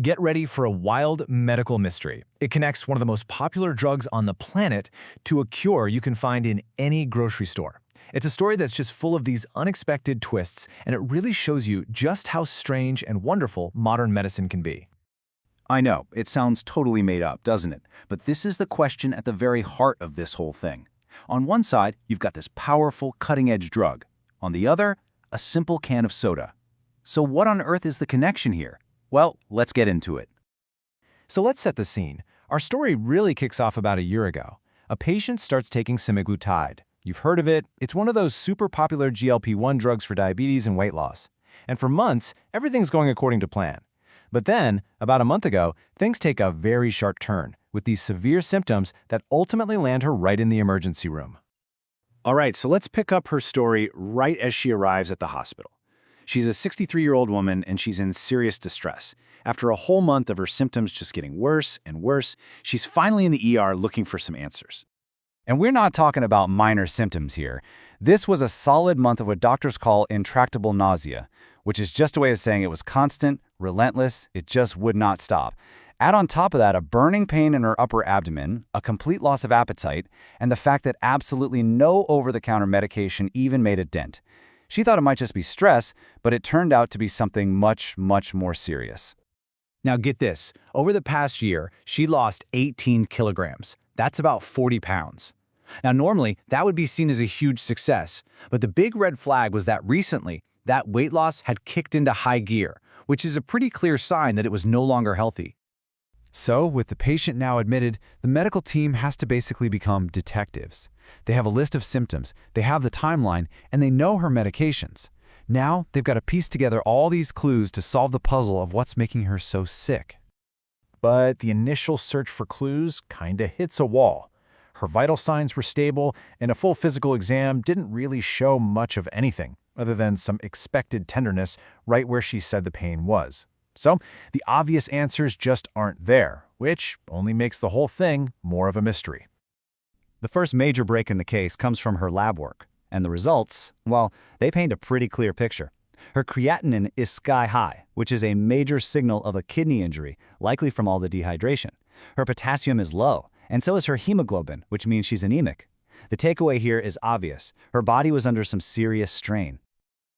Get ready for a wild medical mystery. It connects one of the most popular drugs on the planet to a cure you can find in any grocery store. It's a story that's just full of these unexpected twists, and it really shows you just how strange and wonderful modern medicine can be. I know, it sounds totally made up, doesn't it? But this is the question at the very heart of this whole thing. On one side, you've got this powerful, cutting-edge drug. On the other, a simple can of soda. So what on earth is the connection here? Well, let's get into it. So let's set the scene. Our story really kicks off about a year ago. A patient starts taking Semaglutide. You've heard of it. It's one of those super popular GLP1 drugs for diabetes and weight loss. And for months, everything's going according to plan. But then, about a month ago, things take a very sharp turn, with these severe symptoms that ultimately land her right in the emergency room. All right, so let's pick up her story right as she arrives at the hospital. She's a 63-year-old woman, and she's in serious distress. After a whole month of her symptoms just getting worse and worse, she's finally in the ER looking for some answers. And we're not talking about minor symptoms here. This was a solid month of what doctors call intractable nausea, which is just a way of saying it was constant, relentless, it just would not stop. Add on top of that a burning pain in her upper abdomen, a complete loss of appetite, and the fact that absolutely no over-the-counter medication even made a dent. She thought it might just be stress, but it turned out to be something much, much more serious. Now get this, over the past year, she lost 18 kilograms. That's about 40 pounds. Now normally, that would be seen as a huge success, but the big red flag was that recently, that weight loss had kicked into high gear, which is a pretty clear sign that it was no longer healthy. So, with the patient now admitted, the medical team has to basically become detectives. They have a list of symptoms, they have the timeline, and they know her medications. Now, they've got to piece together all these clues to solve the puzzle of what's making her so sick. But the initial search for clues kinda hits a wall. Her vital signs were stable, and a full physical exam didn't really show much of anything, other than some expected tenderness right where she said the pain was. So, the obvious answers just aren't there, which only makes the whole thing more of a mystery. The first major break in the case comes from her lab work, and the results, well, they paint a pretty clear picture. Her creatinine is sky high, which is a major signal of a kidney injury, likely from all the dehydration. Her potassium is low, and so is her hemoglobin, which means she's anemic. The takeaway here is obvious. Her body was under some serious strain.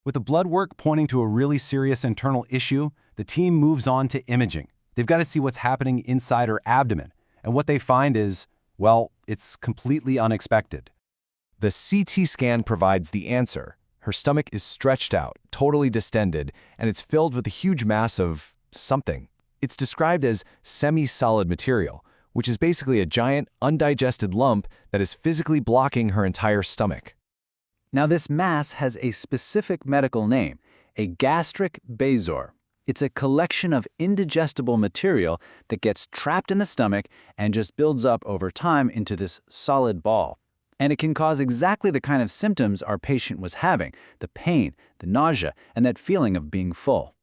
With the blood work pointing to a really serious internal issue, the team moves on to imaging. They've got to see what's happening inside her abdomen, and what they find is, well, it's completely unexpected. The CT scan provides the answer. Her stomach is stretched out, totally distended, and it's filled with a huge mass of something. It's described as semi-solid material, which is basically a giant, undigested lump that is physically blocking her entire stomach. Now, this mass has a specific medical name, a gastric Bezoar. It's a collection of indigestible material that gets trapped in the stomach and just builds up over time into this solid ball. And it can cause exactly the kind of symptoms our patient was having, the pain, the nausea, and that feeling of being full.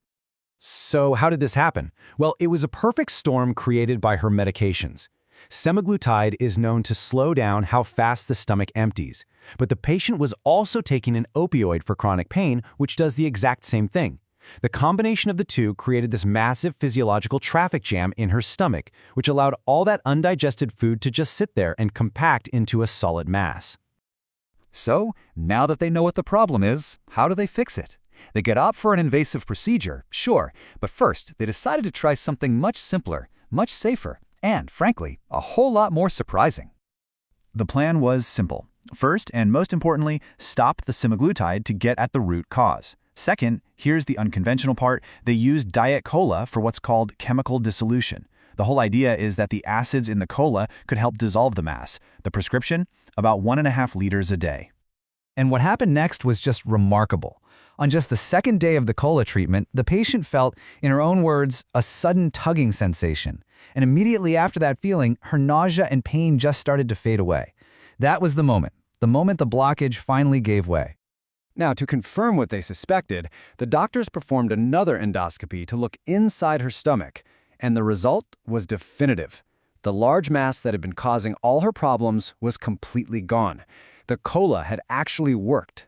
So how did this happen? Well, it was a perfect storm created by her medications. Semaglutide is known to slow down how fast the stomach empties, but the patient was also taking an opioid for chronic pain, which does the exact same thing. The combination of the two created this massive physiological traffic jam in her stomach, which allowed all that undigested food to just sit there and compact into a solid mass. So, now that they know what the problem is, how do they fix it? They get up for an invasive procedure, sure, but first they decided to try something much simpler, much safer, and, frankly, a whole lot more surprising. The plan was simple. First, and most importantly, stop the semaglutide to get at the root cause. Second, here's the unconventional part, they used Diet Cola for what's called chemical dissolution. The whole idea is that the acids in the cola could help dissolve the mass. The prescription? About 1.5 liters a day. And what happened next was just remarkable. On just the second day of the cola treatment, the patient felt, in her own words, a sudden tugging sensation. And immediately after that feeling, her nausea and pain just started to fade away. That was the moment the blockage finally gave way. Now, to confirm what they suspected, the doctors performed another endoscopy to look inside her stomach, and the result was definitive. The large mass that had been causing all her problems was completely gone. The cola had actually worked.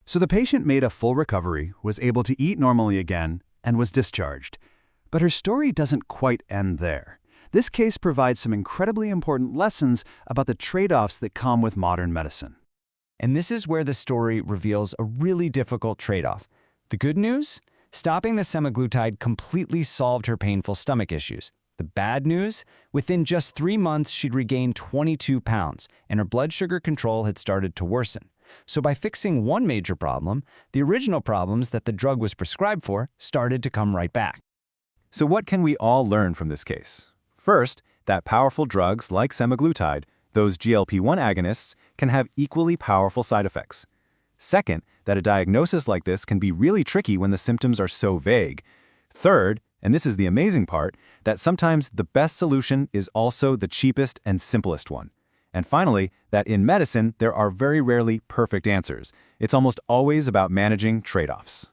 So the patient made a full recovery, was able to eat normally again, and was discharged. But her story doesn't quite end there. This case provides some incredibly important lessons about the trade-offs that come with modern medicine. And this is where the story reveals a really difficult trade-off. The good news? Stopping the semaglutide completely solved her painful stomach issues. The bad news? Within just 3 months, she'd regained 22 pounds, and her blood sugar control had started to worsen. So by fixing one major problem, the original problems that the drug was prescribed for started to come right back. So what can we all learn from this case? First, that powerful drugs like semaglutide, those GLP1 agonists, can have equally powerful side effects. Second, that a diagnosis like this can be really tricky when the symptoms are so vague. Third, and this is the amazing part, that sometimes the best solution is also the cheapest and simplest one. And finally, that in medicine, there are very rarely perfect answers. It's almost always about managing trade-offs.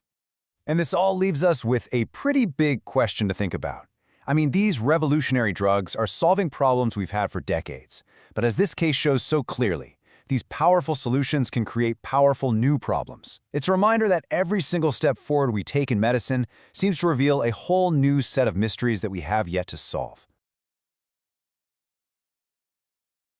And this all leaves us with a pretty big question to think about. I mean, these revolutionary drugs are solving problems we've had for decades. But as this case shows so clearly, these powerful solutions can create powerful new problems. It's a reminder that every single step forward we take in medicine seems to reveal a whole new set of mysteries that we have yet to solve.